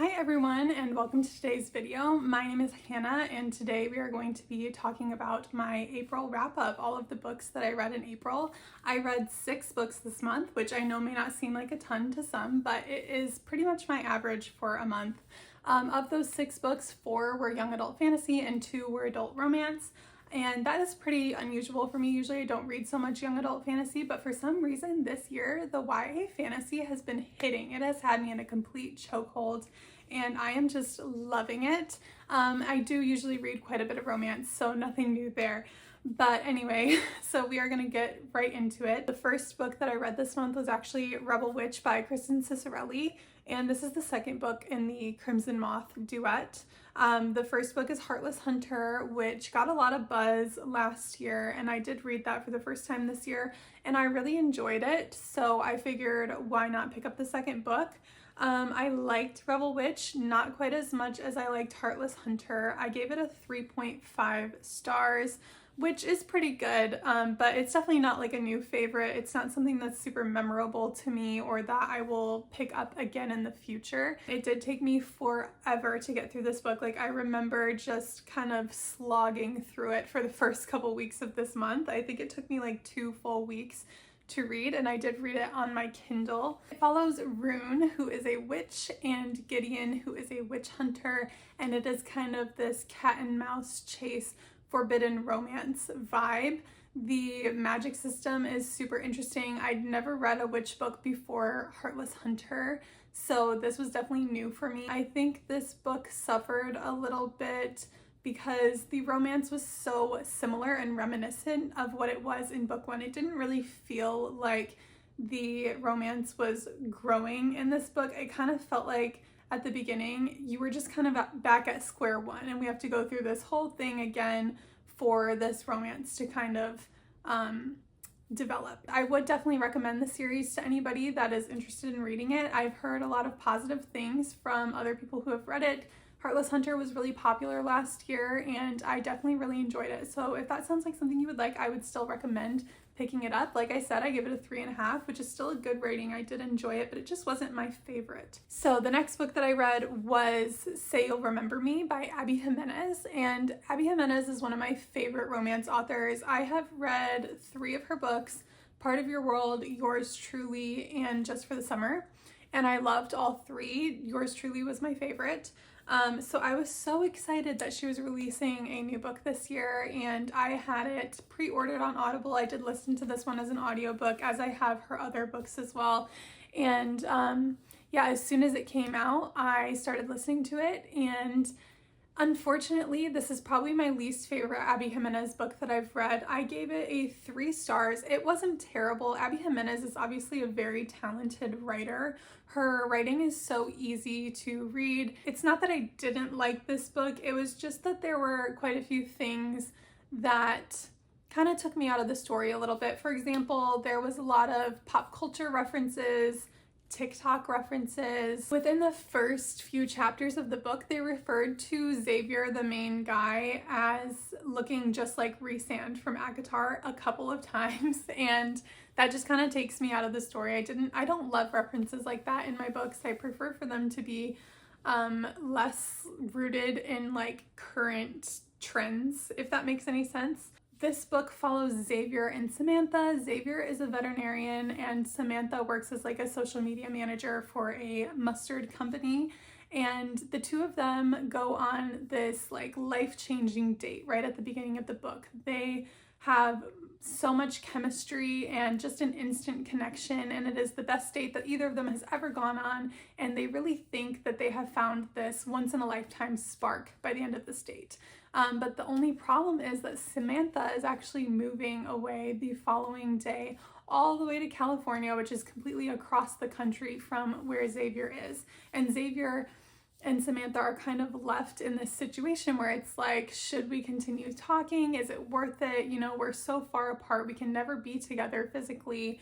Hi everyone, and welcome to today's video. My name is Hannah, and today we are going to be talking about my April wrap-up, all of the books that I read in April. I read 6 books this month, which I know may not seem like a ton to some, but it is pretty much my average for a month. Of those 6 books, 4 were young adult fantasy and 2 were adult romance. And that is pretty unusual for me. Usually I don't read so much young adult fantasy, but for some reason this year, the YA fantasy has been hitting. It has had me in a complete chokehold, and I am just loving it. I do usually read quite a bit of romance, so nothing new there. But anyway, so we are going to get right into it. The first book that I read this month was actually Rebel Witch by Kristen Cicerelli, and this is the second book in the Crimson Moth duet. The first book is Heartless Hunter, which got a lot of buzz last year, and I did read that for the first time this year, and I really enjoyed it, so I figured why not pick up the second book. I liked Rebel Witch, not quite as much as I liked Heartless Hunter. I gave it a 3.5 stars, which is pretty good, but it's definitely not like a new favorite. It's not something that's super memorable to me or that I will pick up again in the future. It did take me forever to get through this book. Like, I remember just kind of slogging through it for the first couple weeks of this month. I think it took me like 2 full weeks to read, and I did read it on my Kindle. It follows Rune, who is a witch, and Gideon, who is a witch hunter, and it is kind of this cat and mouse chase forbidden romance vibe. The magic system is super interesting. I'd never read a witch book before Heartless Hunter, so this was definitely new for me. I think this book suffered a little bit because the romance was so similar and reminiscent of what it was in book 1. It didn't really feel like the romance was growing in this book. It kind of felt like at the beginning you were just kind of back at square one, and we have to go through this whole thing again for this romance to kind of develop. I would definitely recommend the series to anybody that is interested in reading it. I've heard a lot of positive things from other people who have read it. Heartless Hunter was really popular last year, and I definitely really enjoyed it. So if that sounds like something you would like, I would still recommend picking it up. Like I said, I give it a 3.5, which is still a good rating. I did enjoy it, but it just wasn't my favorite. So the next book that I read was Say You'll Remember Me by Abby Jimenez, and Abby Jimenez is one of my favorite romance authors. I have read 3 of her books, Part of Your World, Yours Truly, and Just for the Summer, and I loved all 3. Yours Truly was my favorite. So I was so excited that she was releasing a new book this year, and I had it pre-ordered on Audible. I did listen to this one as an audiobook, as I have her other books as well. And yeah, as soon as it came out, I started listening to it, and unfortunately, this is probably my least favorite Abby Jimenez book that I've read. I gave it a 3 stars. It wasn't terrible. Abby Jimenez is obviously a very talented writer. Her writing is so easy to read. It's not that I didn't like this book. It was just that there were quite a few things that kind of took me out of the story a little bit. For example, there was a lot of pop culture references, TikTok references. Within the first few chapters of the book, they referred to Xavier, the main guy, as looking just like Rhysand from ACOTAR a couple of times, and that just kind of takes me out of the story. I don't love references like that in my books. I prefer for them to be less rooted in like current trends, if that makes any sense. This book follows Xavier and Samantha. Xavier is a veterinarian, and Samantha works as like a social media manager for a mustard company. And the 2 of them go on this like life-changing date right at the beginning of the book. They have so much chemistry and just an instant connection, and it is the best date that either of them has ever gone on, and they really think that they have found this once-in-a-lifetime spark by the end of this date. But the only problem is that Samantha is actually moving away the following day all the way to California, which is completely across the country from where Xavier is. And Xavier and Samantha are kind of left in this situation where it's like, should we continue talking? Is it worth it? You know, we're so far apart. We can never be together physically,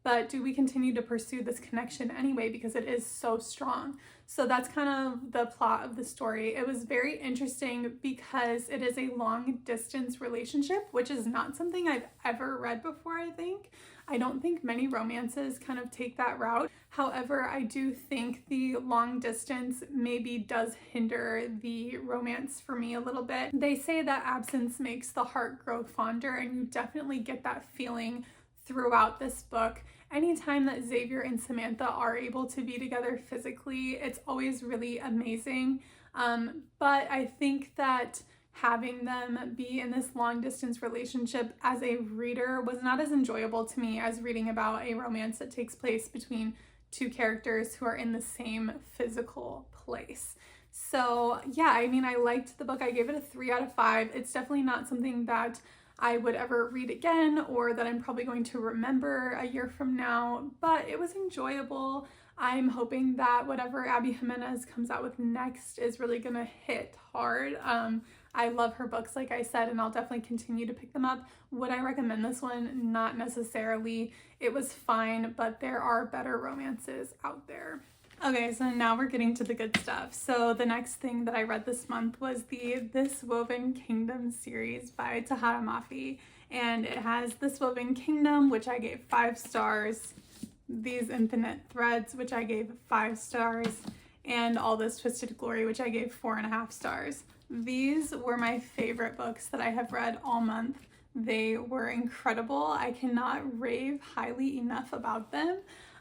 but do we continue to pursue this connection anyway because it is so strong? So that's kind of the plot of the story. It was very interesting because it is a long distance relationship, which is not something I've ever read before, I think. I don't think many romances kind of take that route. However, I do think the long distance maybe does hinder the romance for me a little bit. They say that absence makes the heart grow fonder, and you definitely get that feeling throughout this book. Anytime that Xavier and Samantha are able to be together physically, it's always really amazing. But I think that having them be in this long distance relationship as a reader was not as enjoyable to me as reading about a romance that takes place between two characters who are in the same physical place. So yeah, I mean, I liked the book. I gave it a 3 out of 5. It's definitely not something that I would ever read again or that I'm probably going to remember a year from now, but it was enjoyable. I'm hoping that whatever Abby Jimenez comes out with next is really gonna hit hard. I love her books, like I said, and I'll definitely continue to pick them up. Would I recommend this one? Not necessarily. It was fine, but there are better romances out there. Okay, so now we're getting to the good stuff. So the next thing that I read this month was the This Woven Kingdom series by Tahara Mafi. And it has This Woven Kingdom, which I gave 5 stars, These Infinite Threads, which I gave 5 stars, and All This Twisted Glory, which I gave 4.5 stars. These were my favorite books that I have read all month. They were incredible. I cannot rave highly enough about them.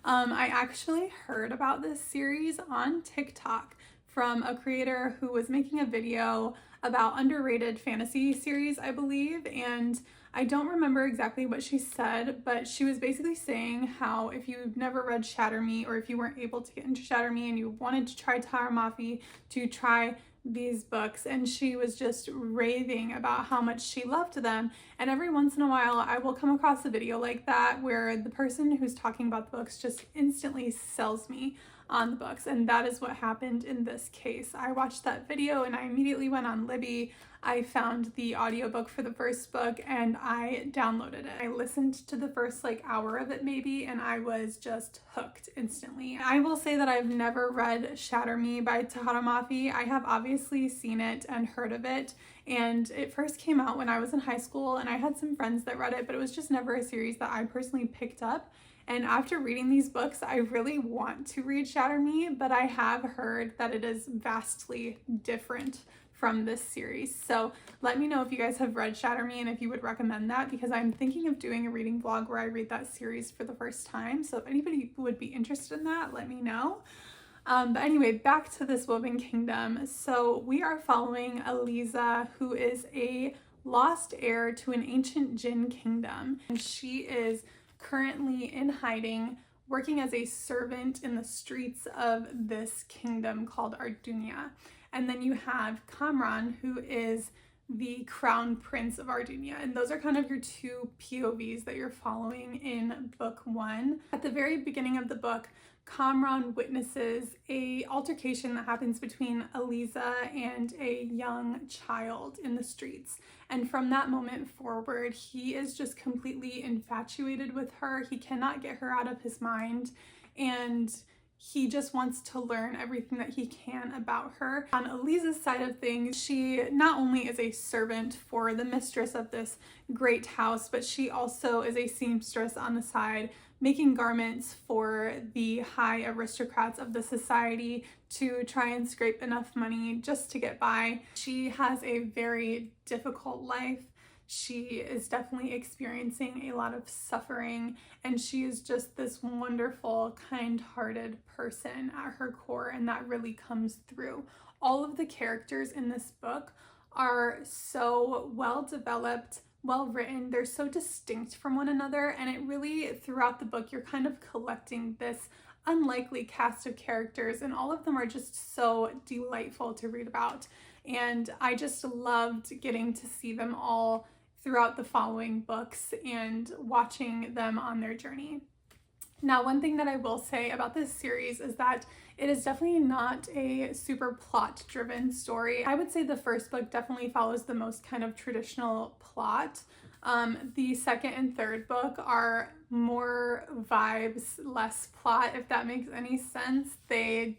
I actually heard about this series on TikTok from a creator who was making a video about underrated fantasy series, I believe, and I don't remember exactly what she said, but she was basically saying how if you've never read Shatter Me, or if you weren't able to get into Shatter Me and you wanted to try Tahara Mafi, to try these books, and she was just raving about how much she loved them. And every once in a while I will come across a video like that where the person who's talking about the books just instantly sells me on the books, and that is what happened in this case. I watched that video and I immediately went on Libby. I found the audiobook for the first book and I downloaded it. I listened to the first hour of it maybe, and I was just hooked instantly. I will say that I've never read Shatter Me by Tahara Mafi. I have obviously seen it and heard of it, and it first came out when I was in high school and I had some friends that read it, but it was just never a series that I personally picked up. And after reading these books, I really want to read Shatter Me, but I have heard that it is vastly different from this series. So let me know if you guys have read Shatter Me and if you would recommend that, because I'm thinking of doing a reading vlog where I read that series for the first time. So if anybody would be interested in that, let me know. But anyway, back to This Woven Kingdom. So we are following Eliza, who is a lost heir to an ancient Jinn kingdom, and she is currently in hiding, working as a servant in the streets of this kingdom called Ardunia. And then you have Kamran, who is the crown prince of Ardunia. And those are kind of your two POVs that you're following in book 1. At the very beginning of the book, Kamran witnesses a altercation that happens between Eliza and a young child in the streets. And from that moment forward, he is just completely infatuated with her. He cannot get her out of his mind, and he just wants to learn everything that he can about her. On Eliza's side of things, she not only is a servant for the mistress of this great house, but she also is a seamstress on the side, making garments for the high aristocrats of the society to try and scrape enough money just to get by. She has a very difficult life. She is definitely experiencing a lot of suffering, and she is just this wonderful, kind-hearted person at her core, and that really comes through. All of the characters in this book are so well developed, well written. They're so distinct from one another, and it really, throughout the book, you're kind of collecting this unlikely cast of characters, and all of them are just so delightful to read about. And I just loved getting to see them all throughout the following books and watching them on their journey. Now, one thing that I will say about this series is that it is definitely not a super plot-driven story. I would say the first book definitely follows the most kind of traditional plot. The second and third book are more vibes, less plot, if that makes any sense. They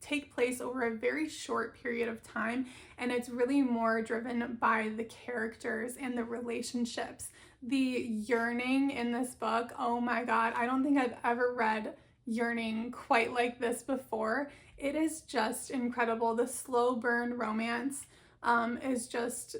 take place over a very short period of time, and it's really more driven by the characters and the relationships. The yearning in this book, oh my god, I don't think I've ever read yearning quite like this before. It is just incredible. The slow burn romance is just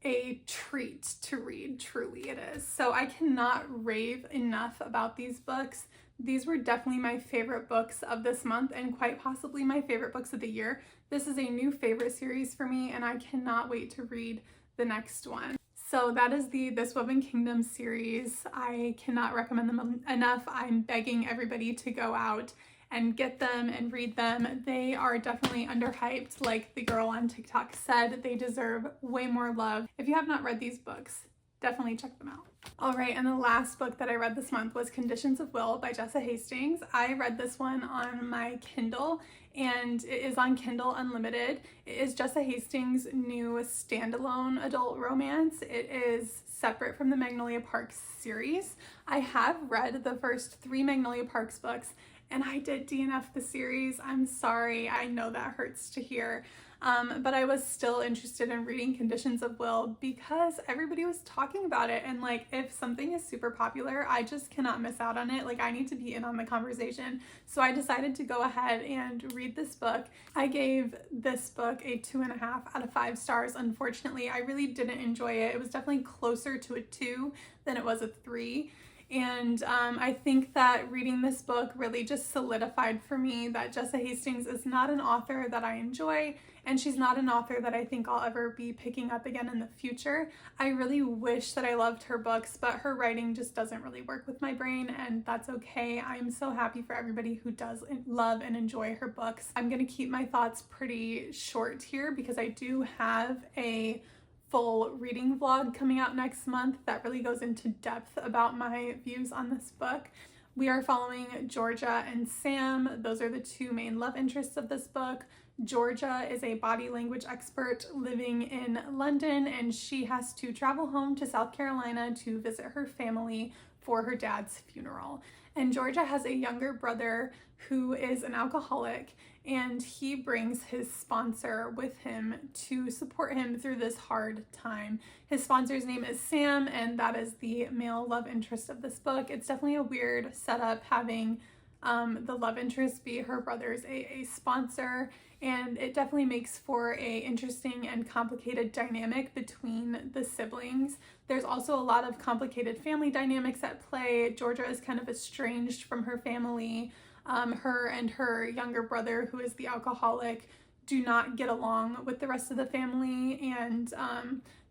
a treat to read, truly it is. So I cannot rave enough about these books. These were definitely my favorite books of this month and quite possibly my favorite books of the year. This is a new favorite series for me, and I cannot wait to read the next one. So that is the This Woven Kingdom series. I cannot recommend them enough. I'm begging everybody to go out and get them and read them. They are definitely underhyped, like the girl on TikTok said. They deserve way more love. If you have not read these books, definitely check them out. All right, and the last book that I read this month was Conditions of Will by Jessa Hastings. I read this one on my Kindle, and it is on Kindle Unlimited. It is Jessa Hastings' new standalone adult romance. It is separate from the Magnolia Parks series. I have read the first 3 Magnolia Parks books, and I did DNF the series. I'm sorry, I know that hurts to hear. But I was still interested in reading Conditions of Will because everybody was talking about it, and like, if something is super popular, I just cannot miss out on it. Like, I need to be in on the conversation. So I decided to go ahead and read this book. I gave this book a 2.5 out of 5 stars. Unfortunately, I really didn't enjoy it. It was definitely closer to a 2 than it was a 3. And I think that reading this book really just solidified for me that Jessa Hastings is not an author that I enjoy, and she's not an author that I think I'll ever be picking up again in the future. I really wish that I loved her books, but her writing just doesn't really work with my brain, and that's okay. I'm so happy for everybody who does love and enjoy her books. I'm gonna keep my thoughts pretty short here because I do have a full reading vlog coming out next month that really goes into depth about my views on this book. We are following Georgia and Sam. Those are the 2 main love interests of this book. Georgia is a body language expert living in London, and she has to travel home to South Carolina to visit her family for her dad's funeral. And Georgia has a younger brother who is an alcoholic, and he brings his sponsor with him to support him through this hard time. His sponsor's name is Sam, and that is the male love interest of this book. It's definitely a weird setup having the love interest be her brother's AA sponsor, and it definitely makes for a interesting and complicated dynamic between the siblings. There's also a lot of complicated family dynamics at play. Georgia is kind of estranged from her family. Her and her younger brother, who is the alcoholic, do not get along with the rest of the family, and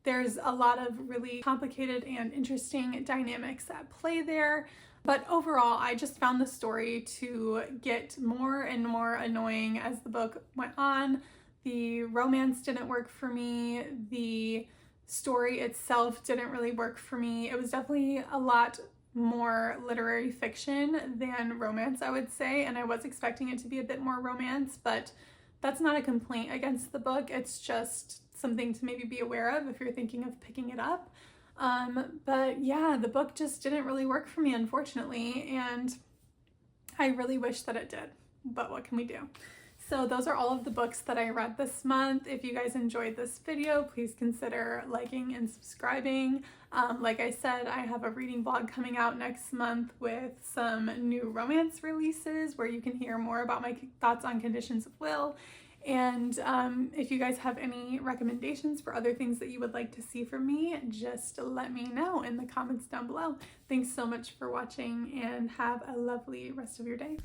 there's a lot of really complicated and interesting dynamics at play there. But overall, I just found the story to get more and more annoying as the book went on. The romance didn't work for me. The story itself didn't really work for me. It was definitely a lot more literary fiction than romance, I would say, and I was expecting it to be a bit more romance, but that's not a complaint against the book. It's just something to maybe be aware of if you're thinking of picking it up. But yeah, the book just didn't really work for me, unfortunately, and I really wish that it did, but what can we do? So those are all of the books that I read this month. If you guys enjoyed this video, please consider liking and subscribing. Like I said, I have a reading vlog coming out next month with some new romance releases where you can hear more about my thoughts on Conditions of Will. And if you guys have any recommendations for other things that you would like to see from me, just let me know in the comments down below. Thanks so much for watching, and have a lovely rest of your day.